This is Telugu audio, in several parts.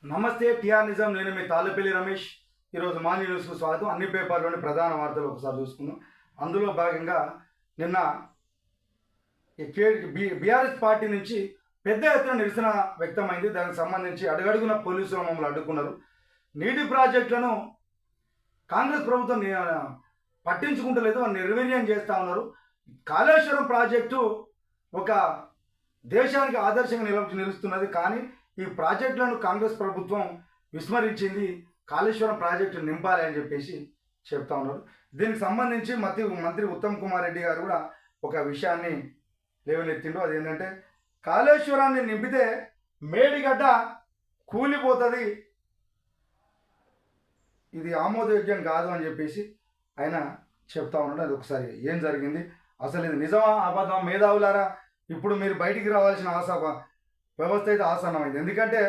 నమస్తే టిఆర్ నిజం. నేను మీ తాళ్ళపల్లి రమేష్. ఈరోజు మార్నింగ్ న్యూస్కు స్వాగతం. అన్ని పేపర్లోని ప్రధాన వార్తలు ఒకసారి చూసుకుందాం. అందులో భాగంగా నిన్న బీఆర్ఎస్ పార్టీ నుంచి పెద్ద ఎత్తున నిరసన వ్యక్తమైంది. దానికి సంబంధించి అడుగడుగున పోలీసులు మమ్మల్ని అడ్డుకున్నారు. నీటి ప్రాజెక్టులను కాంగ్రెస్ ప్రభుత్వం పట్టించుకుంటలేదు, నిర్వీర్యం చేస్తూ ఉన్నారు. కాళేశ్వరం ప్రాజెక్టు ఒక దేశానికి ఆదర్శంగా నిలుస్తున్నది. కానీ ఈ ప్రాజెక్టులను కాంగ్రెస్ ప్రభుత్వం విస్మరించింది. కాళేశ్వరం ప్రాజెక్టు నింపాలి అని చెప్పేసి చెప్తా ఉన్నారు. దీనికి సంబంధించి మంత్రి ఉత్తమ్ కుమార్ రెడ్డి గారు కూడా ఒక విషయాన్ని లేవనెత్తిండు. అదేంటంటే కాళేశ్వరాన్ని నింపితే మేడిగడ్డ కూలిపోతుంది, ఇది ఆమోదయోగ్యం కాదు అని చెప్పేసి ఆయన చెప్తా ఉన్నాడు. అది ఒకసారి ఏం జరిగింది, అసలు ఇది నిజమా అబద్ధమా? మేధావులారా, ఇప్పుడు మీరు బయటికి రావాల్సిన వ్యవస్థ అయితే ఆసన్నమైంది. ఎందుకంటే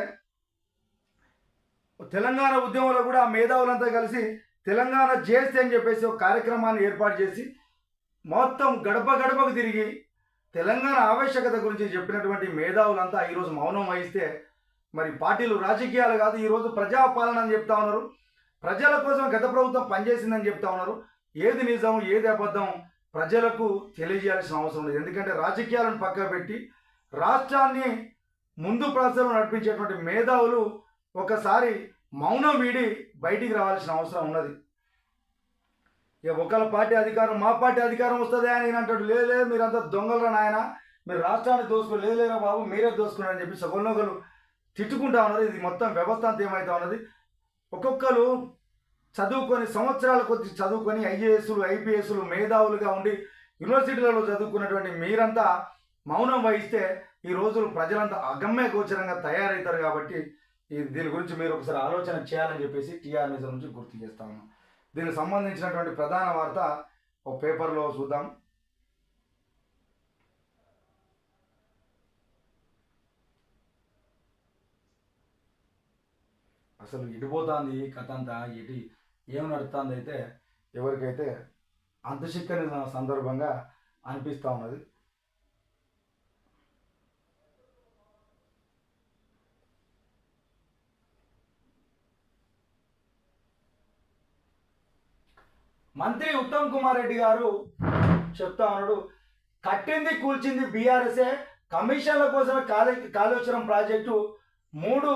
తెలంగాణ ఉద్యమంలో కూడా మేధావులంతా కలిసి తెలంగాణ జేఏసీ అని చెప్పేసి ఒక కార్యక్రమాన్ని ఏర్పాటు చేసి మొత్తం గడప గడపకు తిరిగి తెలంగాణ ఆవశ్యకత గురించి చెప్పినటువంటి మేధావులంతా ఈరోజు మౌనం వహిస్తే మరి పార్టీలు రాజకీయాలు కాదు, ఈరోజు ప్రజాపాలన అని చెప్తా ఉన్నారు. ప్రజల కోసం గత ప్రభుత్వం పనిచేసిందని చెప్తా ఉన్నారు. ఏది నిజం ఏది అబద్ధం ప్రజలకు తెలియజేయాల్సిన అవసరం లేదు. ఎందుకంటే రాజకీయాలను పక్కన పెట్టి రాష్ట్రాన్ని ముందు ప్రాసెస్లో నడిపించేటువంటి మేధావులు ఒకసారి మౌనం వీడి బయటికి రావాల్సిన అవసరం ఉన్నది. ఇక ఒకళ్ళ పార్టీ అధికారం మా పార్టీ అధికారం వస్తుంది అని అంటాడు. లేదు మీరంతా దొంగలరా నాయన, మీరు రాష్ట్రాన్ని దోసుకుని లేదులేరా బాబు మీరే దోసుకున్నారని చెప్పి ఒకరినొకరు తిట్టుకుంటా ఉన్నారు. ఇది మొత్తం వ్యవస్థ అంతా ఏమవుతా ఉన్నది. ఒక్కొక్కరు చదువుకొని సంవత్సరాల కొద్ది చదువుకొని ఐఏఎస్లు ఐపీఎస్లు మేధావులుగా ఉండి యూనివర్సిటీలలో చదువుకున్నటువంటి మీరంతా మౌనం వహిస్తే ఈ రోజులు ప్రజలంతా అగమ్య గోచరంగా తయారవుతారు. కాబట్టి దీని గురించి మీరు ఒకసారి ఆలోచన చేయాలని చెప్పేసి టీఆర్ నిజం నుంచి గుర్తు చేస్తా ఉన్నాం. దీనికి సంబంధించినటువంటి ప్రధాన వార్త ఒక పేపర్లో చూద్దాం. అసలు ఇడిపోతుంది కథ అంతా, ఇటు ఏం నడుస్తుంది అయితే ఎవరికైతే అంతుచిక్కని సందర్భంగా అనిపిస్తూ ఉన్నది. మంత్రి ఉత్తమ్ కుమార్ రెడ్డి గారు చెప్తా ఉన్నాడు, కట్టింది కూల్చింది బీఆర్ఎస్ఏ, కమిషన్ల కోసం కాళేశ్వరం ప్రాజెక్టు 3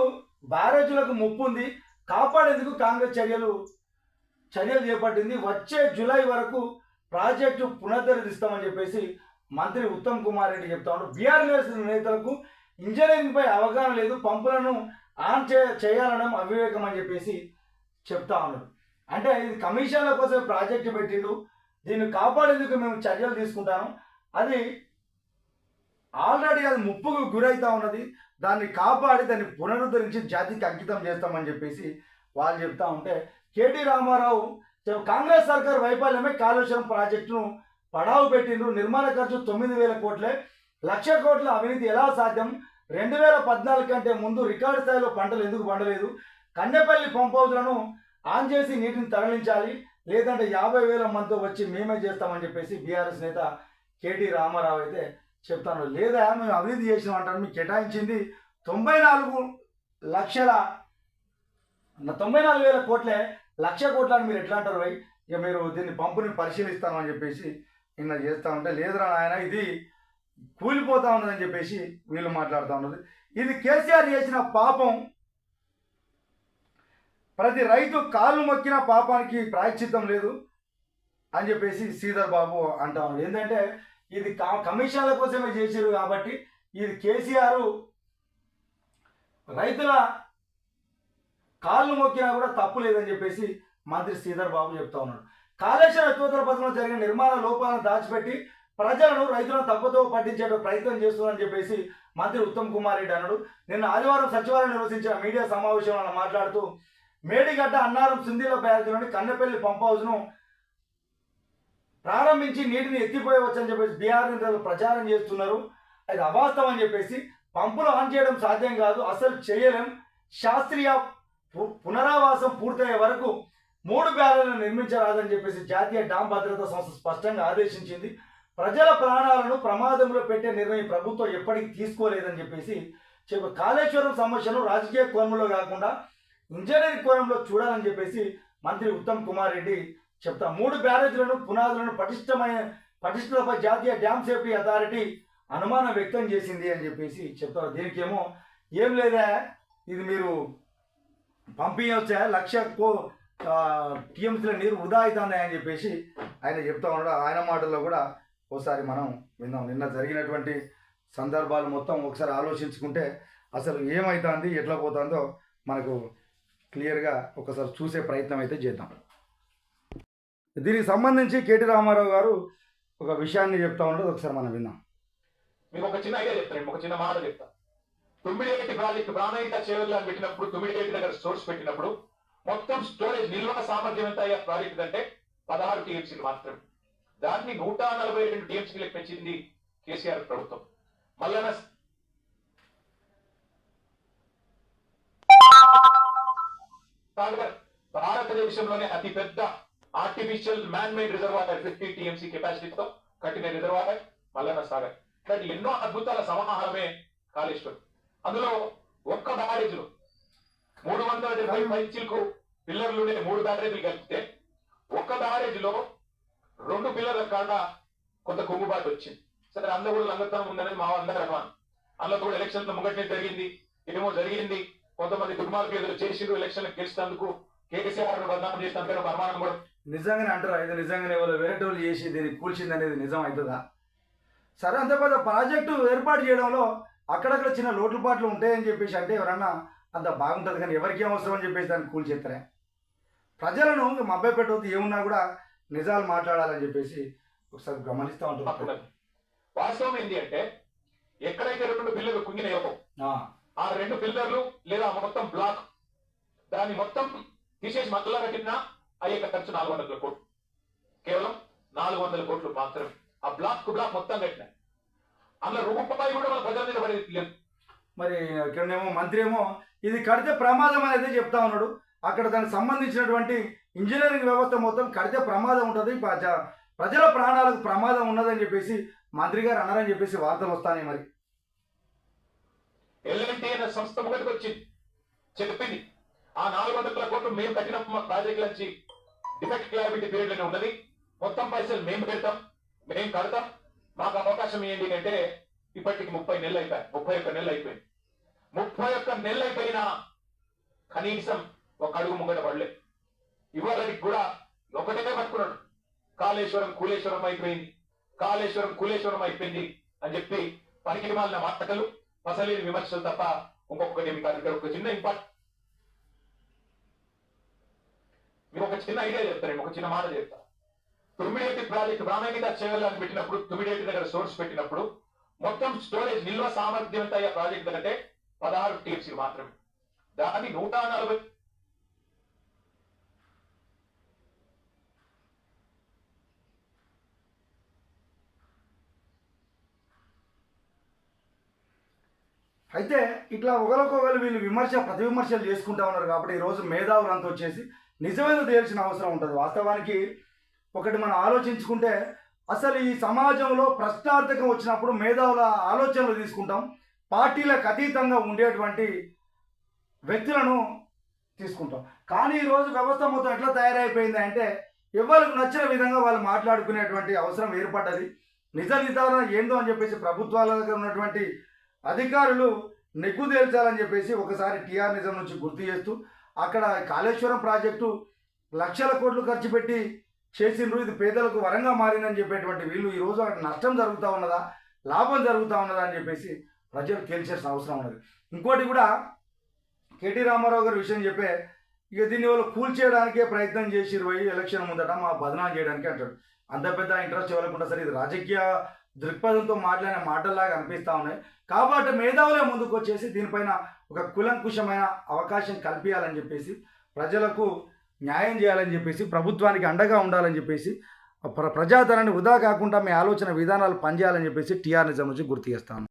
బ్యారేజీలకు ముప్పు ఉంది, కాపాడేందుకు కాంగ్రెస్ చర్యలు చేపట్టింది, వచ్చే జూలై వరకు ప్రాజెక్టు పునరుద్ధరిస్తామని చెప్పేసి మంత్రి ఉత్తమ్ కుమార్ రెడ్డి చెప్తా ఉన్నాడు. బీఆర్ఎస్ నేతలకు ఇంజనీరింగ్ పై అవగాహన లేదు, పంపులను ఆన్ చేయాలనడం అవివేకం అని చెప్పేసి చెప్తా ఉన్నాడు. అంటే ఇది కమిషన్ల కోసం ప్రాజెక్టు పెట్టిండు, దీన్ని కాపాడేందుకు మేము చర్యలు తీసుకుంటాను, అది ఆల్రెడీ అది ముప్పుకు గురవుతా ఉన్నది, దాన్ని కాపాడి దాన్ని పునరుద్ధరించి జాతికి అంకితం చేస్తామని చెప్పేసి వాళ్ళు చెప్తా ఉంటే కేటీ రామారావు కాంగ్రెస్ సర్కార్ వైఫల్యమే కాళేశ్వరం ప్రాజెక్టును పడావు పెట్టిండ్రు, నిర్మాణ ఖర్చు 9,000 కోట్లే, 1,00,000 కోట్ల అవినీతి ఎలా సాధ్యం, 2014 కంటే ముందు రికార్డు స్థాయిలో పంటలు ఎందుకు పండలేదు, కన్నెపల్లి పంప్ హౌస్లను ఆన్ చేసి నీటిని తరలించాలి, లేదంటే 50,000 మందితో వచ్చి మేమే చేస్తామని చెప్పేసి బీఆర్ఎస్ నేత కేటీ రామారావు అయితే చెప్తాను. లేదా మేము అభివృద్ధి చేసినాం అంటాను, మీకు కేటాయించింది 94,000 కోట్లే, 1,00,000 కోట్ల అని మీరు ఎట్లా అంటారు భయ్, ఇక మీరు దీన్ని పంపుని పరిశీలిస్తాను అని చెప్పేసి నిన్న చేస్తూ ఉంటే లేదురా ఆయన ఇది కూలిపోతా ఉన్నదని చెప్పేసి వీళ్ళు మాట్లాడుతూ ఉన్నది. ఇది కేసీఆర్ చేసిన పాపం, ప్రతి రైతు కాళ్ళు మొక్కిన పాపానికి ప్రాయశ్చిత్తం లేదు అని చెప్పేసి శ్రీధర్ బాబు అంటా ఉన్నాడు. ఏంటంటే ఇది కమిషన్ల కోసమే చేసారు కాబట్టి ఇది కేసీఆర్ రైతుల కాళ్ళు మొక్కినా కూడా తప్పు లేదని చెప్పేసి మంత్రి శ్రీధర్ బాబు చెప్తా ఉన్నాడు. కాళేశ్వరం ఎత్తుతల పథకంలో జరిగిన నిర్మాణ లోపాలను దాచిపెట్టి ప్రజలను రైతులను తప్పుతో పట్టించే ప్రయత్నం చేస్తుందని చెప్పేసి మంత్రి ఉత్తమ్ కుమార్ రెడ్డి అన్నాడు. నిన్న ఆదివారం సచివాలయం నిర్వహించిన మీడియా సమావేశంలో మాట్లాడుతూ మేడిగడ్డ అన్నారం సింధిల బ్యారేజీలోని కన్నెపల్లి పంప్ హౌస్ను ప్రారంభించి నీటిని ఎత్తిపోయవచ్చని చెప్పేసి బీఆర్ నేతలు ప్రచారం చేస్తున్నారు, అది అవాస్తవం అని చెప్పేసి పంపులు ఆన్ చేయడం సాధ్యం కాదు, అసలు చేయలేం, శాస్త్రీయ పునరావాసం పూర్తయ్యే వరకు 3 బ్యారేజీలను నిర్మించరాదని చెప్పేసి జాతీయ డామ్ భద్రతా సంస్థ స్పష్టంగా ఆదేశించింది, ప్రజల ప్రాణాలను ప్రమాదంలో పెట్టే నిర్ణయం ప్రభుత్వం ఎప్పటికీ తీసుకోలేదని చెప్పేసి కాళేశ్వరం సమస్యను రాజకీయ కోణంలో కాకుండా ఇంజనీరింగ్ కోణంలో చూడాలని చెప్పేసి మంత్రి ఉత్తమ్ కుమార్ రెడ్డి చెప్తా 3 బ్యారేజ్లను పునాదులను పటిష్టతపై జాతీయ డ్యామ్ సేఫ్టీ అథారిటీ అనుమానం వ్యక్తం చేసింది అని చెప్పేసి చెప్తారు. దీనికేమో ఏం లేదా, ఇది మీరు పంపించవచ్చా, 1,00,000 టీఎంసీల నీరు వృధా అవుతున్నాయని చెప్పేసి ఆయన చెప్తా ఉన్నాడు. ఆయన మాటల్లో కూడా ఒకసారి మనం విందాం. నిన్న జరిగినటువంటి సందర్భాలు మొత్తం ఒకసారి ఆలోచించుకుంటే అసలు ఏమవుతుంది, ఎట్లా పోతుందో మనకు క్లియర్గా ఒకసారి చూసే ప్రయత్నం అయితే చేద్దాం. దీనికి సంబంధించి కేటీ రామారావు గారు ఒక విషయాన్ని చెప్తా ఉండదు, ఒకసారి మనం విందాం. మీకు ఒక చిన్న ఐడియా చెప్తాను, ఒక చిన్న మాట చెప్తా. తుమ్మిడిగట్టి ప్రాజెక్టు ప్రాణహిత చేవెళ్ళ పెట్టినప్పుడు, తుమ్మిడిగట్టి దగ్గర సోర్స్ పెట్టినప్పుడు మొత్తం స్టోరేజ్ నిల్వ సామర్థ్యం ఎంత అయ్యే ప్రాజెక్ట్ అంటే 16 టీఎంసీలు మాత్రమే. దాన్ని 142 టీఎంసీలకు పెంచింది కేసీఆర్ ప్రభుత్వం. మల్లన సాగర్ భారతదేశంలోనే అతిపెద్ద artificial man made reservoir 50 TMC కెపాసిటీతో కట్టిన రిజర్వాయర్ మల్లన సాగర్. కానీ ఎన్నో అద్భుతాల సమాహారమే కాళేశ్వరం. అందులో ఒక్క బ్యారేజ్లో 370 పైచీలకు పిల్లర్లునే 3 బ్యారేజీలు కలిపితే ఒక్క బ్యారేజ్లో 2 పిల్లర్ల కాడ కొంత కుంగుబాటు వచ్చింది. సరే, అందులో కూడా లంగతనం ఉందనేది మా అందరి అనుమానం. అందులో కూడా ఎలక్షన్ల ముంగట్నే జరిగింది, ఏమో జరిగింది, కొంతమంది దుర్మార్గులు ఏదో చేసిండ్రు, ఎలక్షన్లకు గెలిచినందుకు కేసీఆర్ బదనామం చేసిన అనుమానం కూడా. నిజంగానే అంటారా, ఇది నిజంగానే వాళ్ళు వేరే వాళ్ళు చేసి దీన్ని కూల్చింది అనేది నిజం అవుతుందా? సరే, అంత పెద్ద ప్రాజెక్టు ఏర్పాటు చేయడంలో అక్కడక్కడ చిన్న లోటుపాట్లు ఉంటాయని చెప్పేసి అంటే ఎవరన్నా అంత బాగుంటుంది, కానీ ఎవరికి అవసరం అని చెప్పేసి దాన్ని కూల్చేస్తారే. ప్రజలను మభ్య పెట్టవద్దు, ఏమున్నా కూడా నిజాలు మాట్లాడాలని చెప్పేసి ఒకసారి గమనిస్తూ ఉంటారు. వాస్తవం ఏంటి అంటే ఎక్కడైతే 2 పిల్లర్లు కుంగినాయో ఆ 2 పిల్లర్లు లేదా మొత్తం బ్లాక్ దాన్ని మొత్తం తీసేసి మధ్యలో కట్టినా అయ్యే ఖర్చు 400 కోట్లు, కేవలం 400 కోట్లు మాత్రమే. ఆ బ్లాక్ మొత్తం కట్టినా అందులో రూపాయి కూడా మన ప్రజల మీద పడేది లేదు. మరి ఇక్కడనేమో మంత్రి ఏమో ఇది కడితే ప్రమాదం అనేది చెప్తా ఉన్నాడు. అక్కడ దానికి సంబంధించినటువంటి ఇంజనీరింగ్ వ్యవస్థ మొత్తం కడితే ప్రమాదం ఉంటుంది, ప్రజల ప్రాణాలకు ప్రమాదం ఉన్నదని చెప్పేసి మంత్రి గారు అన్నారని చెప్పేసి వార్తలు వస్తాయి. మరి ఎల్ఎన్టీ అనే సంస్థ ముందుకు వచ్చింది, చెప్పింది ఆ 400 కోట్లు మేము కట్టిన ప్రాజెక్ట్ నుంచి డిఫెక్ట్ క్లారిటీ పీరియడ్ ఉన్నది, మొత్తం పైసలు మేము పెడతాం, మేము కడతాం, మాకు అవకాశం ఏంటి అంటే ఇప్పటికి 30 నెలలు అయిపోయాయి, 31 నెలలు అయిపోయింది. 31 నెలలు అయిపోయినా కనీసం ఒక అడుగు ముంగట పడలే. ఇవాళకి కూడా ఒకటే పట్టుకున్నాడు, కాళేశ్వరం కూలేశ్వరం అయిపోయింది, కాళేశ్వరం కూలేశ్వరం అయిపోయింది అని చెప్పి పనికి మాలిన మాటలు, అసలేని విమర్శలు తప్ప ఇంకొకటి ఏమి కాదు. ఇక్కడ ఒక చిన్న మీకు ఒక చిన్న ఐడియా చెప్తాను, ఒక చిన్న మాట చెప్తా. తుమ్మిడిగట్టి ప్రాజెక్టు ప్రాణహిత చేవెళ్ళని పెట్టినప్పుడు, తుమ్మిడిగట్టి దగ్గర సోర్స్ పెట్టినప్పుడు మొత్తం స్టోరేజ్ నిల్వ సామర్థ్యం ఎంత అయ్యే ప్రాజెక్ట్ అంటే 16 టీఎంసీలు మాత్రమే. దాన్ని 140 అయితే ఇట్లా ఒకరికొకరు వీళ్ళు ప్రతి విమర్శలు చేసుకుంటా ఉన్నారు. కాబట్టి ఈరోజు మేధావులంతా వచ్చేసి నిజమైన తేల్చిన అవసరం ఉంటుంది. వాస్తవానికి ఒకటి మనం ఆలోచించుకుంటే అసలు ఈ సమాజంలో ప్రశ్నార్థకం వచ్చినప్పుడు మేధావుల ఆలోచనలు తీసుకుంటాం, పార్టీలకు అతీతంగా ఉండేటువంటి వ్యక్తులను తీసుకుంటాం. కానీ ఈరోజు వ్యవస్థ మొత్తం ఎట్లా తయారైపోయింది అంటే ఎవరికి నచ్చిన విధంగా వాళ్ళు మాట్లాడుకునేటువంటి అవసరం ఏర్పడ్డది. నిజ నిర్ధారణ ఏందో అని చెప్పేసి ప్రభుత్వాల దగ్గర ఉన్నటువంటి అధికారులు నెగ్గు తేల్చాలని చెప్పేసి ఒకసారి టీఆర్ నిజం నుంచి గుర్తు చేస్తూ అక్కడ కాళేశ్వరం ప్రాజెక్టు లక్షల కోట్లు ఖర్చు పెట్టి చేసిండ్రు, ఇది పేదలకు వరంగా మారిందని చెప్పేటువంటి వీళ్ళు ఈరోజు అక్కడ నష్టం జరుగుతూ ఉన్నదా, లాభం జరుగుతూ ఉన్నదా అని చెప్పేసి ప్రజలు తేల్చాల్సిన అవసరం ఉన్నది. ఇంకోటి కూడా కేటీ రామారావు గారి విషయం చెప్పే, ఇక దీన్ని వాళ్ళు కూల్చేయడానికే ప్రయత్నం చేసి 20 ఎలక్షన్ ముందట మా బదనాం చేయడానికి అంటాడు. అంత పెద్ద ఇంట్రెస్ట్ ఇవ్వకుండా సరే ఇది రాజకీయ దృక్పథంతో మాట్లాడిన మాటల్లాగా అనిపిస్తూ ఉన్నాయి. కాబట్టి మేధావులే ముందుకు వచ్చేసి దీనిపైన ఒక కులంకుశమైన అవకాశం కల్పించాలని చెప్పేసి, ప్రజలకు న్యాయం చేయాలని చెప్పేసి, ప్రభుత్వానికి అండగా ఉండాలని చెప్పేసి, ప్రజాధనాన్ని వృధా కాకుండా మీ ఆలోచన విధానాలు పనిచేయాలని చెప్పేసి టీఆర్ నిజం నుంచి గుర్తు చేస్తాను.